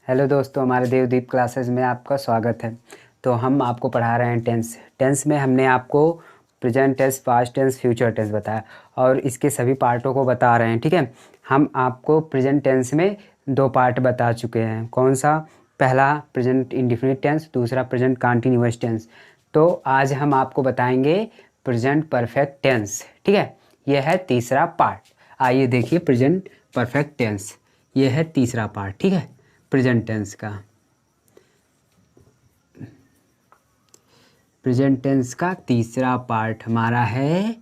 Hello दोस्तों, हमारे Devdeep classes में आपका स्वागत है। तो हम आपको पढ़ा रहे हैं टेंस में हमने आपको present tense, past tense, future tense बताया और इसके सभी पार्टों को बता रहे हैं। ठीक है, हम आपको प्रेजेंट टेंस में 2 पार्ट बता चुके हैं। कौन सा? पहला प्रेजेंट इंडेफिनिट टेंस, दूसरा प्रेजेंट कंटीन्यूअस टेंस। तो आज हम आपको बताएंगे प्रेजेंट परफेक्ट टेंस। ठीक है, यह है तीसरा पार्ट। आइए देखिए प्रेजेंट परफेक्ट टेंस, यह है तीसरा पार्ट। ठीक है, प्रेजेंट टेंस का, प्रेजेंट टेंस का तीसरा पार्ट हमारा है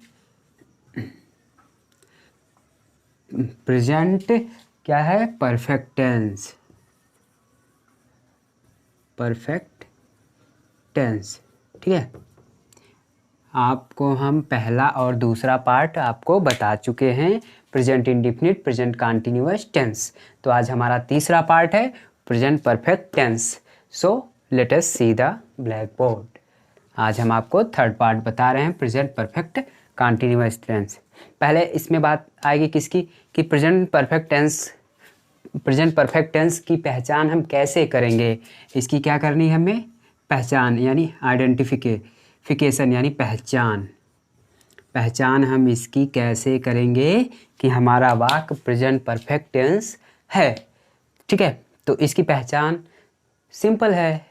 प्रेजेंट क्या है? Perfect tense. Perfect tense. ठीक है, आपको हम पहला और दूसरा पार्ट आपको बता चुके हैं, present indefinite, present continuous tense. तो आज हमारा तीसरा पार्ट है present perfect tense. So let us see the black board. आज हम आपको थर्ड पार्ट बता रहे हैं प्रेजेंट परफेक्ट कंटीन्यूअस टेंस। पहले इसमें बात आएगी किसकी कि present perfect tense, present perfect tense की पहचान हम कैसे करेंगे। इसकी क्या करनी है हमें? पहचान यानी आइडेंटिफिकेशन यानी पहचान हम इसकी कैसे करेंगे कि हमारा वाक्य प्रेजेंट परफेक्ट टेंस है। ठीक है, तो इसकी पहचान सिंपल है,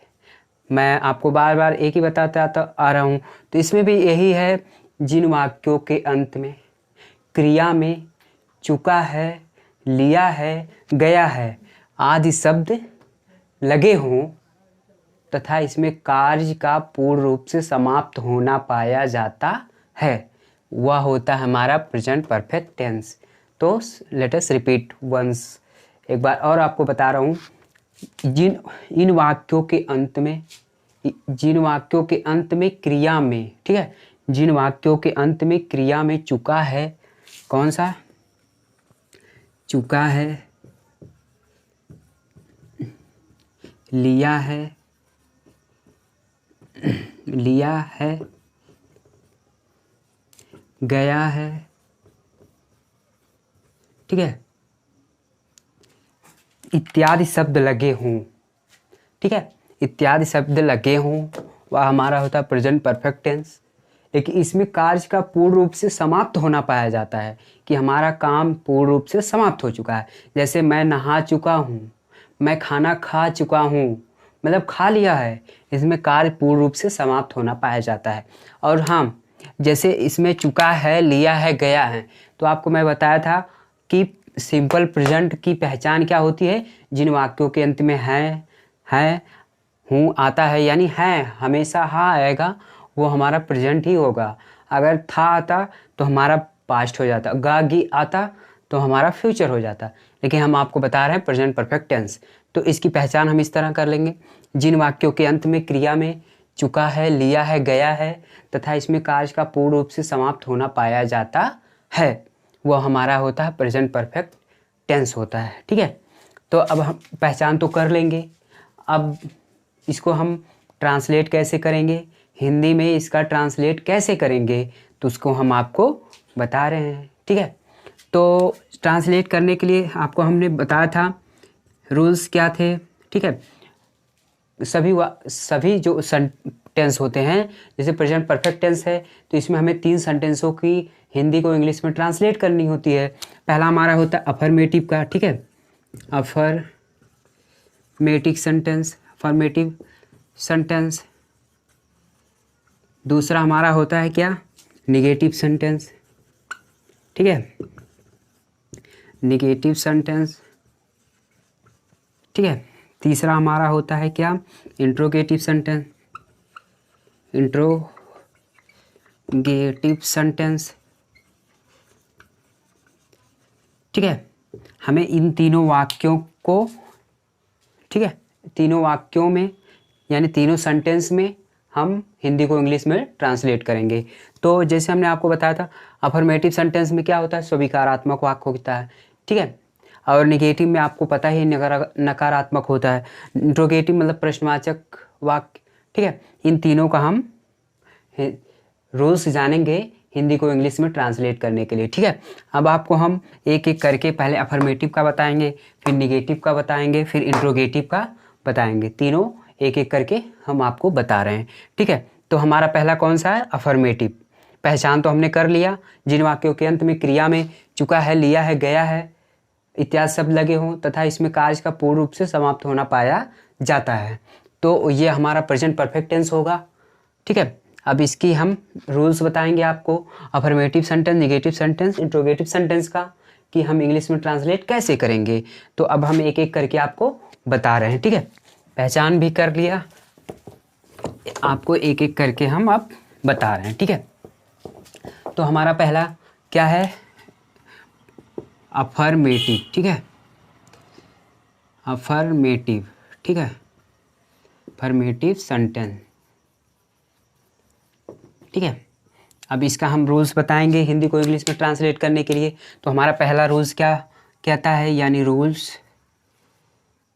मैं आपको बार बार एक ही बताता आ रहा हूँ। तो इसमें भी यही है, जिन वाक्यों के अंत में क्रिया में चुका है, लिया है, गया है आदि शब्द लगे हों तथा इसमें कार्य का पूर्ण रूप से समाप्त होना पाया जाता है, वह होता है हमारा प्रेजेंट परफेक्ट टेंस। तो लेट अस रिपीट वंस, एक बार और आपको बता रहा हूँ। इन वाक्यों के अंत में, जिन वाक्यों के अंत में क्रिया में, ठीक है, जिन वाक्यों के अंत में क्रिया में चुका है, कौन सा? चुका है, लिया है, गया है। ठीक है, इत्यादि शब्द लगे हों। ठीक है, इत्यादि शब्द लगे हों वह हमारा होता है प्रेजेंट परफेक्ट टेंस। लेकिन इसमें कार्य का पूर्ण रूप से समाप्त होना पाया जाता है कि हमारा काम पूर्ण रूप से समाप्त हो चुका है। जैसे मैं नहा चुका हूँ, मैं खाना खा चुका हूँ, मतलब खा लिया है। इसमें कार्य पूर्ण रूप से समाप्त होना पाया जाता है। और हाँ, जैसे इसमें चुका है, लिया है, गया है, तो आपको मैं बताया था कि सिंपल प्रेजेंट की पहचान क्या होती है? जिन वाक्यों के अंत में है, हूँ आता है, यानी है हमेशा हाँ आएगा, वो हमारा प्रेजेंट ही होगा। अगर था आता तो हमारा पास्ट हो जाता, गी आता तो हमारा फ्यूचर हो जाता। लेकिन हम आपको बता रहे हैं प्रेजेंट परफेक्ट टेंस। तो इसकी पहचान हम इस तरह कर लेंगे, जिन वाक्यों के अंत में क्रिया में चुका है, लिया है, गया है तथा इसमें कार्य का पूर्ण रूप से समाप्त होना पाया जाता है, वह हमारा होता है प्रेजेंट परफेक्ट टेंस होता है। ठीक है, तो अब हम पहचान तो कर लेंगे, अब इसको हम ट्रांसलेट कैसे करेंगे, हिंदी में इसका ट्रांसलेट कैसे करेंगे, तो उसको हम आपको बता रहे हैं। ठीक है, तो ट्रांसलेट करने के लिए आपको हमने बताया था रूल्स क्या थे। ठीक है, सभी जो सेंटेंस होते हैं, जैसे प्रेजेंट परफेक्ट टेंस है तो इसमें हमें 3 सेंटेंसों की हिंदी को इंग्लिश में ट्रांसलेट करनी होती है। पहला हमारा होता है अफर्मेटिव का। ठीक है, अफर्मेटिव सेंटेंस। दूसरा हमारा होता है क्या? Negative sentence. ठीक है, निगेटिव सेंटेंस। ठीक है, तीसरा हमारा होता है क्या? Interrogative sentence. Interrogative sentence. ठीक है, हमें इन तीनों वाक्यों को, ठीक है, तीनों वाक्यों में यानी तीनों सेंटेंस में हम हिंदी को इंग्लिश में ट्रांसलेट करेंगे। तो जैसे हमने आपको बताया था, अफर्मेटिव सेंटेंस में क्या होता है? स्वीकारात्मक वाक्य होता है। ठीक है, और निगेटिव में आपको पता ही नकारात्मक होता है। इंट्रोगेटिव मतलब प्रश्नवाचक वाक्य। ठीक है, इन तीनों का हम रूल्स जानेंगे हिंदी को इंग्लिश में ट्रांसलेट करने के लिए। ठीक है, अब आपको हम एक एक करके पहले अफर्मेटिव का बताएंगे, फिर निगेटिव का बताएंगे, फिर इंट्रोगेटिव का बताएंगे। तीनों एक एक करके हम आपको बता रहे हैं। ठीक है, तो हमारा पहला कौन सा है? अफर्मेटिव। पहचान तो हमने कर लिया, जिन वाक्यों के अंत में क्रिया में चुका है, लिया है, गया है इत्यादि शब्द लगे हों तथा इसमें कार्य का पूर्ण रूप से समाप्त होना पाया जाता है, तो ये हमारा प्रेजेंट परफेक्ट टेंस होगा। ठीक है, अब इसकी हम रूल्स बताएंगे आपको, affirmative sentence, negative sentence, interrogative sentence का, कि हम इंग्लिश में ट्रांसलेट कैसे करेंगे। तो अब हम एक एक करके आपको बता रहे हैं। ठीक है, पहचान भी कर लिया, आपको एक एक करके हम अब बता रहे हैं। ठीक है, तो हमारा पहला क्या है? अफर्मेटिव। ठीक है, अफर्मेटिव। ठीक है, अफर्मेटिव सेंटेंस। ठीक है, अब इसका हम रूल्स बताएंगे हिंदी को इंग्लिश में ट्रांसलेट करने के लिए। तो हमारा पहला रूल्स क्या कहता है, यानी रूल्स।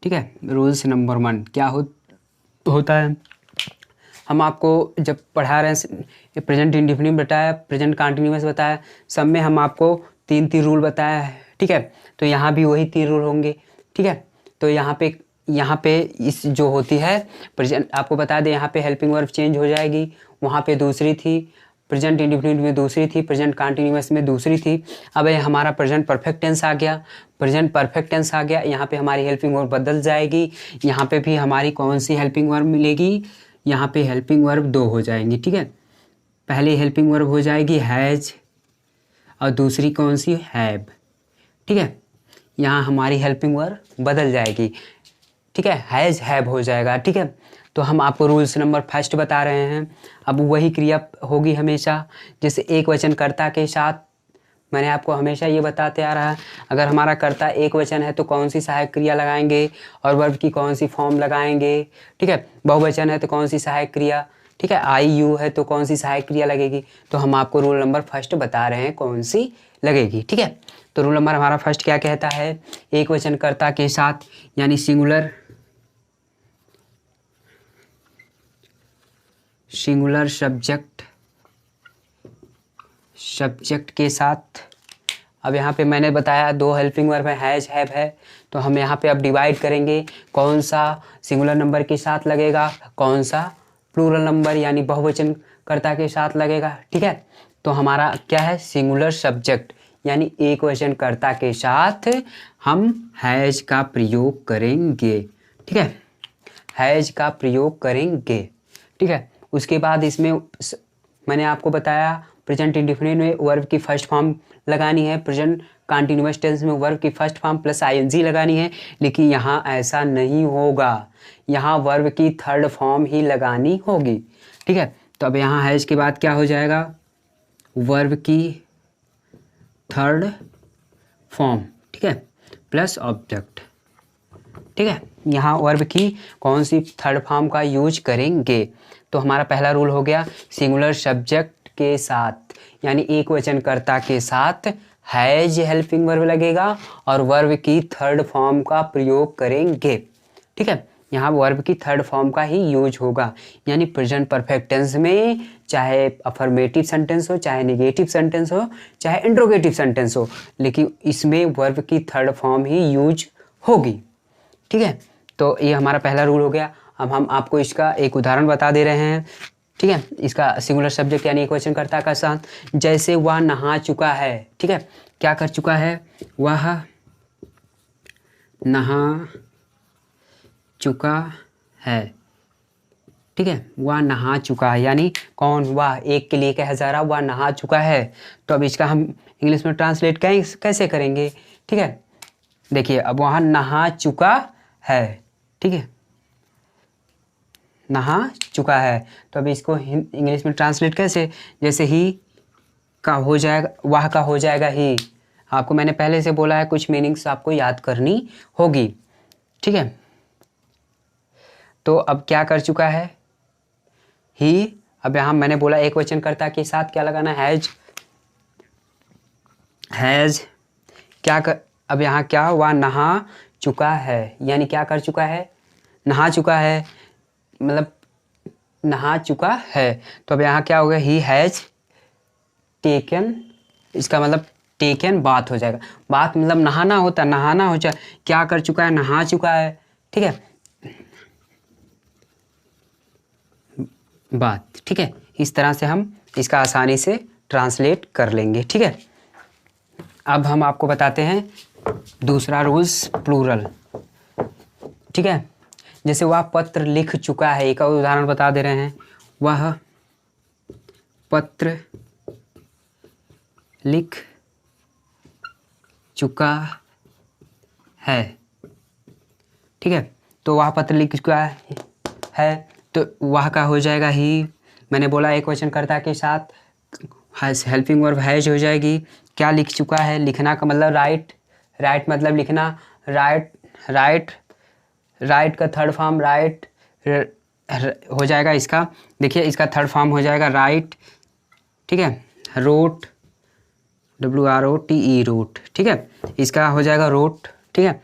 ठीक है, रूल्स नंबर 1 क्या होता है? हम आपको जब पढ़ा रहे हैं प्रेजेंट इंडेफिनिट बताया, प्रेजेंट कंटिन्यूअस बताया, सब में हम आपको 3 रूल बताया है। ठीक है, तो यहाँ भी वही 3 रूल होंगे। ठीक है, तो यहाँ पे इस जो होती है प्रेजेंट, आपको बता दें यहाँ पे हेल्पिंग वर्ब चेंज हो जाएगी, वहाँ पे दूसरी थी, प्रेजेंट इंडेफिनिट में दूसरी थी, प्रेजेंट कंटिन्यूअस में दूसरी थी। अब ये हमारा प्रेजेंट परफेक्ट टेंस आ गया, प्रेजेंट परफेक्ट टेंस आ गया, यहाँ पे हमारी हेल्पिंग वर्ब बदल जाएगी। यहाँ पे भी हमारी कौन सी हेल्पिंग वर्ब मिलेगी? यहाँ पे हेल्पिंग वर्ब 2 हो जाएंगी। ठीक है, पहली हेल्पिंग वर्ब हो जाएगी हैज और दूसरी कौन सी? हैव। ठीक है, यहाँ हमारी हेल्पिंग वर्ब बदल जाएगी। ठीक है, हैज हैव हो जाएगा। ठीक है, तो हम आपको रूल्स नंबर 1 बता रहे हैं। अब वही क्रिया होगी हमेशा, जैसे एक वचन कर्ता के साथ, मैंने आपको हमेशा ये बताते आ रहा है, अगर हमारा कर्ता एक वचन है तो कौन सी सहायक क्रिया लगाएंगे और वर्ब की कौन सी फॉर्म लगाएंगे। ठीक है, बहुवचन है तो कौन सी सहायक क्रिया। ठीक है, आई यू है तो कौन सी सहायक क्रिया लगेगी। तो हम आपको रूल नंबर 1 बता रहे हैं कौन सी लगेगी। ठीक है, तो रूल नंबर हमारा 1 क्या कहता है? एक वचन कर्ता के साथ यानी सिंगुलर सब्जेक्ट के साथ। अब यहाँ पे मैंने बताया 2 हेल्पिंग वर्ब है, हैज हैव है, तो हम यहाँ पे अब डिवाइड करेंगे, कौन सा सिंगुलर नंबर के साथ लगेगा, कौन सा प्लूरल नंबर यानी बहुवचन कर्ता के साथ लगेगा। ठीक है, तो हमारा क्या है? सिंगुलर सब्जेक्ट यानी एक वचन कर्ता के साथ हम हैज का प्रयोग करेंगे। ठीक है, हैज का प्रयोग करेंगे। ठीक है, उसके बाद इसमें मैंने आपको बताया प्रेजेंट इंडेफिनिट में वर्ब की फर्स्ट फॉर्म लगानी है, प्रेजेंट कंटिन्यूअस टेंस में वर्ब की फर्स्ट फॉर्म प्लस आईएनजी लगानी है, लेकिन यहाँ ऐसा नहीं होगा, यहाँ वर्ब की थर्ड फॉर्म ही लगानी होगी। ठीक है, तो अब यहाँ हैज के बाद क्या हो जाएगा? वर्ब की थर्ड फॉर्म। ठीक है, प्लस ऑब्जेक्ट। ठीक है, यहाँ वर्ब की कौन सी थर्ड फॉर्म का यूज करेंगे? तो हमारा पहला रूल हो गया, सिंगुलर सब्जेक्ट के साथ यानी एक वचन कर्ता के साथ हैज हेल्पिंग वर्ब लगेगा और वर्ब की थर्ड फॉर्म का प्रयोग करेंगे। ठीक है, यहाँ वर्ब की थर्ड फॉर्म का ही यूज होगा, यानी प्रेजेंट परफेक्ट टेंस में चाहे अफर्मेटिव सेंटेंस हो, चाहे नेगेटिव सेंटेंस हो, चाहे इंट्रोगेटिव सेंटेंस हो, लेकिन इसमें वर्ब की थर्ड फॉर्म ही यूज होगी। ठीक है, तो ये हमारा पहला रूल हो गया। अब हम आपको इसका एक उदाहरण बता दे रहे हैं। ठीक है, इसका सिंगुलर सब्जेक्ट यानी एक वचन कर्ता का साथ, जैसे वह नहा चुका है। ठीक है, क्या कर चुका है? वह नहा चुका है। ठीक है, वह नहा चुका है, यानी कौन? वह, एक के लिए कहा जा रहा, वह नहा चुका है। तो अब इसका हम इंग्लिश में ट्रांसलेट कैसे करेंगे? ठीक है, देखिए, अब वहाँ नहा चुका है। ठीक है, नहा चुका है, तो अब इसको इंग्लिश में ट्रांसलेट कैसे? जैसे ही का हो जाएगा, वह का हो जाएगा ही। आपको मैंने पहले से बोला है कुछ मीनिंग्स आपको याद करनी होगी। ठीक है, तो अब क्या कर चुका है? ही। अब यहाँ मैंने बोला एक वचन कर्ता के साथ क्या लगाना? हैज क्या कर, अब यहाँ क्या हुआ? नहा चुका है, यानी क्या कर चुका है? नहा चुका है, मतलब नहा चुका है। तो अब यहाँ क्या हो गया? ही हैज टेकन, इसका मतलब टेकन बात हो जाएगा। बात मतलब नहाना होता है, नहाना हो जाए, क्या कर चुका है, नहा चुका है, ठीक है, बात, ठीक है। इस तरह से हम इसका आसानी से ट्रांसलेट कर लेंगे, ठीक है। अब हम आपको बताते हैं दूसरा रूल्स, प्लूरल, ठीक है। जैसे वह पत्र लिख चुका है, एक और उदाहरण बता दे रहे हैं, वह पत्र लिख चुका है, ठीक है। तो वह पत्र लिख चुका है, तो वह का हो जाएगा ही, मैंने बोला एक वचन कर्ता के साथ हेल्पिंग वर्ब हैज हो जाएगी। क्या लिख चुका है, लिखना का मतलब राइट, राइट मतलब लिखना, राइट, राइट, राइट का थर्ड फॉर्म राइट हो जाएगा इसका, देखिए इसका थर्ड फॉर्म हो जाएगा राइट, ठीक है। रोट, WROTE रोट, ठीक है, इसका हो जाएगा रोट, ठीक है,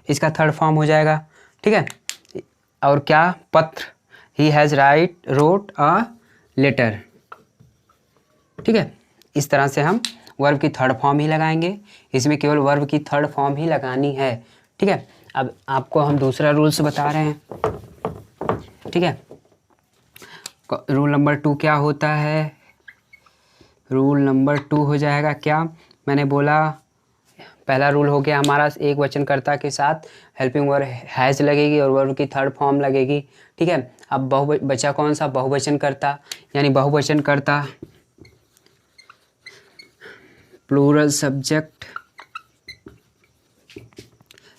इसका थर्ड फॉर्म हो जाएगा, ठीक है। और क्या, पत्र, he has write wrote a letter, ठीक है। इस तरह से हम वर्ब की थर्ड फॉर्म ही लगाएंगे, इसमें केवल वर्ब की थर्ड फॉर्म ही लगानी है, ठीक है। अब आपको हम दूसरा रूल्स बता रहे हैं, ठीक है। रूल नंबर 2 क्या होता है, रूल नंबर 2 हो जाएगा क्या, मैंने बोला पहला रूल हो गया हमारा, एक वचनकर्ता के साथ हेल्पिंग वर्ब हैज़ लगेगी और वर्ब की थर्ड फॉर्म लगेगी, ठीक है। अब बचा कौन सा, बहुवचनकर्ता, यानी बहुवचनकर्ता प्लूरल सब्जेक्ट,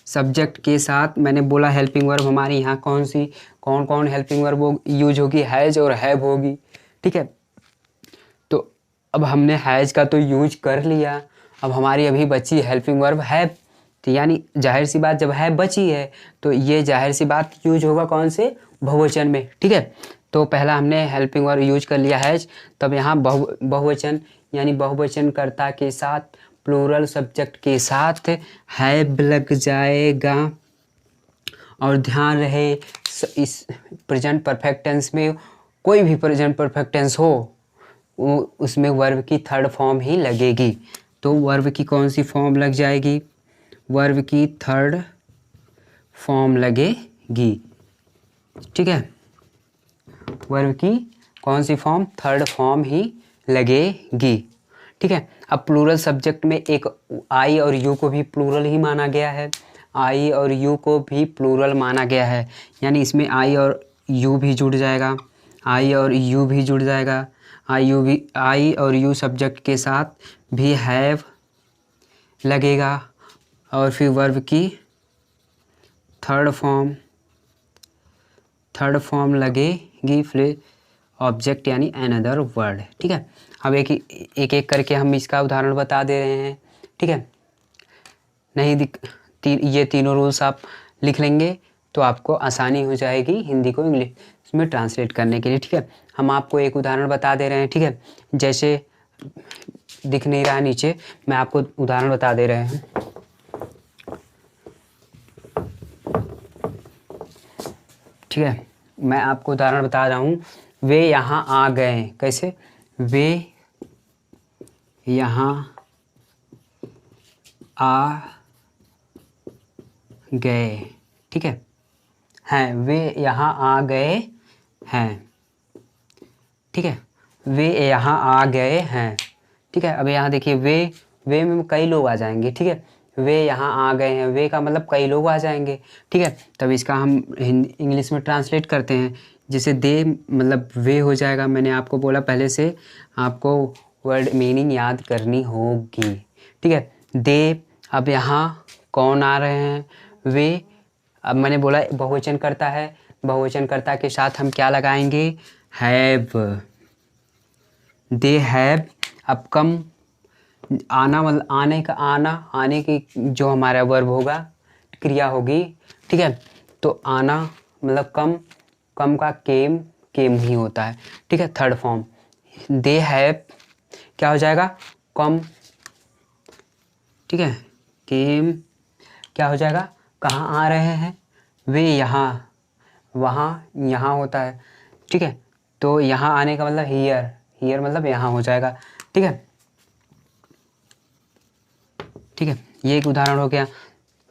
सब्जेक्ट के साथ मैंने बोला हेल्पिंग वर्ब हमारी यहाँ कौन सी, कौन कौन हेल्पिंग वर्ब यूज होगी, हैज़ और हैव होगी, ठीक है। तो अब हमने हैज़ का तो यूज कर लिया, अब हमारी अभी बची हेल्पिंग वर्ब हैव, तो यानी जाहिर सी बात जब हैव बची है तो ये जाहिर सी बात यूज होगा कौन से, बहुवचन में, ठीक है। तो पहला हमने हेल्पिंग वर्ब यूज कर लिया हैज़, तब यहाँ बहुवचन यानी बहुवचनकर्ता के साथ प्लूरल सब्जेक्ट के साथ हैव लग जाएगा। और ध्यान रहे इस प्रेजेंट परफेक्ट टेंस में कोई भी प्रेजेंट परफेक्ट टेंस हो उसमें वर्ब की थर्ड फॉर्म ही लगेगी। तो वर्ब की कौन सी फॉर्म लग जाएगी, वर्ब की थर्ड फॉर्म लगेगी, ठीक है। वर्ब की कौन सी फॉर्म, थर्ड फॉर्म ही लगेगी, ठीक है। अब प्लूरल सब्जेक्ट में एक आई और यू को भी प्लूरल ही माना गया है, आई और यू को भी प्लूरल माना गया है, यानी इसमें आई और यू भी जुड़ जाएगा, आई और यू भी जुड़ जाएगा, आई और यू सब्जेक्ट के साथ भी हैव लगेगा और फिर वर्ब की थर्ड फॉर्म लगेगी, फिर ऑब्जेक्ट यानी अनदर वर्ड, ठीक है। अब एक एक करके हम इसका उदाहरण बता दे रहे हैं, ठीक है। नहीं ये तीनों रूल्स आप लिख लेंगे तो आपको आसानी हो जाएगी हिंदी को इंग्लिश में ट्रांसलेट करने के लिए, ठीक है। हम आपको एक उदाहरण बता दे रहे हैं, ठीक है। जैसे दिख नहीं रहा नीचे, मैं आपको उदाहरण बता दे रहे हैं, ठीक है। मैं आपको उदाहरण बता रहा हूँ, वे यहाँ आ गए, कैसे, वे यहाँ आ गए, ठीक है, हैं, वे यहाँ आ गए हैं, ठीक है, वे यहाँ आ गए हैं, ठीक है। अब यहाँ देखिए वे में कई लोग आ जाएंगे, ठीक है, वे यहाँ आ गए हैं, वे का मतलब कई लोग आ जाएंगे, ठीक है। तब इसका हम इंग्लिश में ट्रांसलेट करते हैं, जैसे दे मतलब वे हो जाएगा, मैंने आपको बोला पहले से आपको वर्ड मीनिंग याद करनी होगी, ठीक है। दे, अब यहाँ कौन आ रहे हैं, वे, अब मैंने बोला बहुवचन करता है, बहुवचन कर्ता के साथ हम क्या लगाएंगे, हैव, दे हैव। अब कम, आना मतलब आने का, आने की जो हमारा वर्ब होगा, क्रिया होगी, ठीक है। तो आना मतलब कम का केम ही होता है, ठीक है, थर्ड फॉर्म। दे हैव क्या हो जाएगा, कम, ठीक है, केम क्या हो जाएगा, कहाँ आ रहे हैं, वे यहाँ, वहाँ यहाँ होता है, ठीक है। तो यहाँ आने का मतलब हियर, हियर मतलब यहाँ हो जाएगा। ठीक है, ठीक है, ये एक उदाहरण हो गया।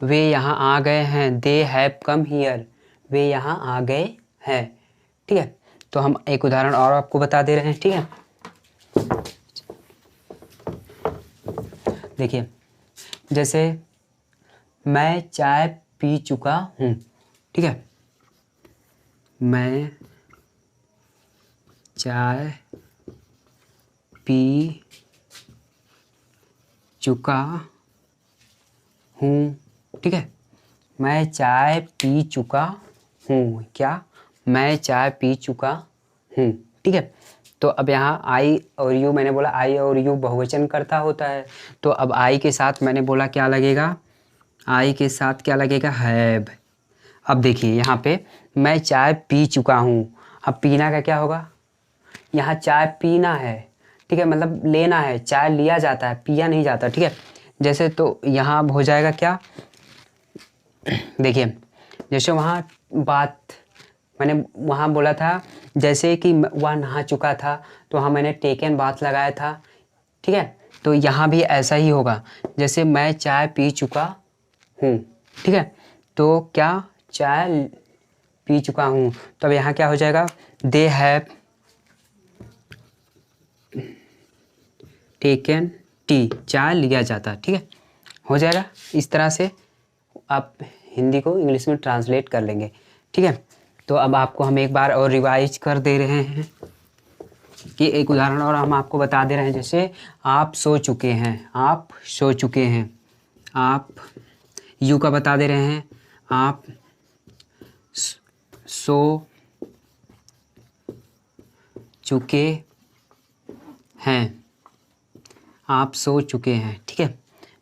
वे यहाँ आ गए हैं, दे हैव कम हियर, वे यहाँ आ गए हैं। ठीक है, तो हम एक उदाहरण और आपको बता दे रहे हैं। ठीक है, देखिए, जैसे मैं चाय पी चुका हूँ। ठीक है, मैं चाय पी चुका हूँ। ठीक है, मैं चाय पी चुका हूँ, क्या, मैं चाय पी चुका हूँ। ठीक है, तो अब यहाँ आई और यू, मैंने बोला आई और यू बहुवचन करता होता है, तो अब आई के साथ मैंने बोला क्या लगेगा, आई के साथ क्या लगेगा, हैव। अब देखिए यहाँ पे मैं चाय पी चुका हूँ, अब पीना का क्या होगा, यहाँ चाय पीना है। ठीक है, मतलब लेना है, चाय लिया जाता है, पिया नहीं जाता। ठीक है, जैसे तो यहाँ अब हो जाएगा क्या, देखिए, जैसे वहाँ बात मैंने वहाँ बोला था, जैसे कि वह नहा चुका था, तो वहाँ मैंने टेकन बाथ लगाया था। ठीक है, तो यहाँ भी ऐसा ही होगा, जैसे मैं चाय पी चुका हूँ। ठीक है, तो क्या, चाय पी चुका हूँ, तो अब यहाँ क्या हो जाएगा, दे हैव टेकन टी, चाय लिया जाता। ठीक है, हो जाएगा। इस तरह से आप हिंदी को इंग्लिश में ट्रांसलेट कर लेंगे। ठीक है, तो अब आपको हम एक बार और रिवाइज कर दे रहे हैं कि एक उदाहरण और हम आपको बता दे रहे हैं। जैसे आप सो चुके हैं, आप सो चुके हैं, आप यू का बता दे रहे हैं, आप सो चुके हैं, आप सो चुके हैं। ठीक है,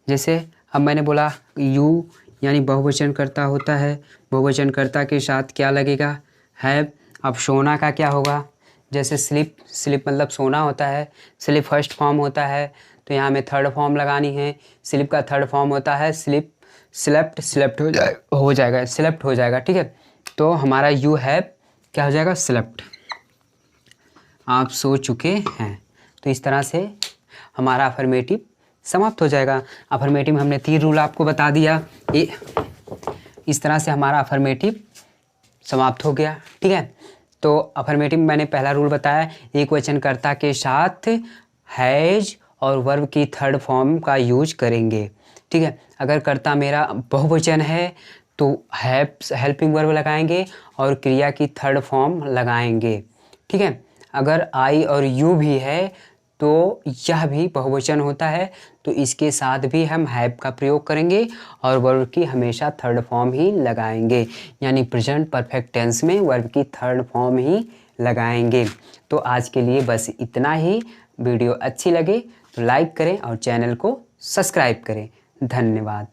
जैसे अब मैंने बोला यू यानी बहुवचन करता होता है, बहुवचन करता के साथ क्या लगेगा, हैव। अब सोना का क्या होगा, जैसे स्लिप, स्लिप मतलब सोना होता है, स्लिप फर्स्ट फॉर्म होता है, तो यहाँ में थर्ड फॉर्म लगानी है। स्लिप का थर्ड फॉर्म होता है स्लिप, स्लेप्ट, स्लेप्ट हो जाएगा, स्लेप्ट हो जाएगा। ठीक है, तो हमारा यू हैव क्या हो जाएगा, स्लेप्ट, आप सो चुके हैं। तो इस तरह से हमारा अफर्मेटिव समाप्त हो जाएगा। अफर्मेटिव में हमने 3 रूल आपको बता दिया, इस तरह से हमारा अफर्मेटिव समाप्त हो गया। ठीक है, तो अफर्मेटिव में मैंने पहला रूल बताया, एक वचनकर्ता के साथ हैज और वर्ब की थर्ड फॉर्म का यूज करेंगे। ठीक है, अगर कर्ता मेरा बहुवचन है तो हेल्पिंग वर्ब लगाएंगे और क्रिया की थर्ड फॉर्म लगाएंगे। ठीक है, अगर आई और यू भी है तो यह भी बहुवचन होता है, तो इसके साथ भी हम हैव का प्रयोग करेंगे और वर्ब की हमेशा थर्ड फॉर्म ही लगाएंगे, यानी प्रेजेंट परफेक्ट टेंस में वर्ब की थर्ड फॉर्म ही लगाएंगे। तो आज के लिए बस इतना ही। वीडियो अच्छी लगे तो लाइक करें और चैनल को सब्सक्राइब करें। धन्यवाद।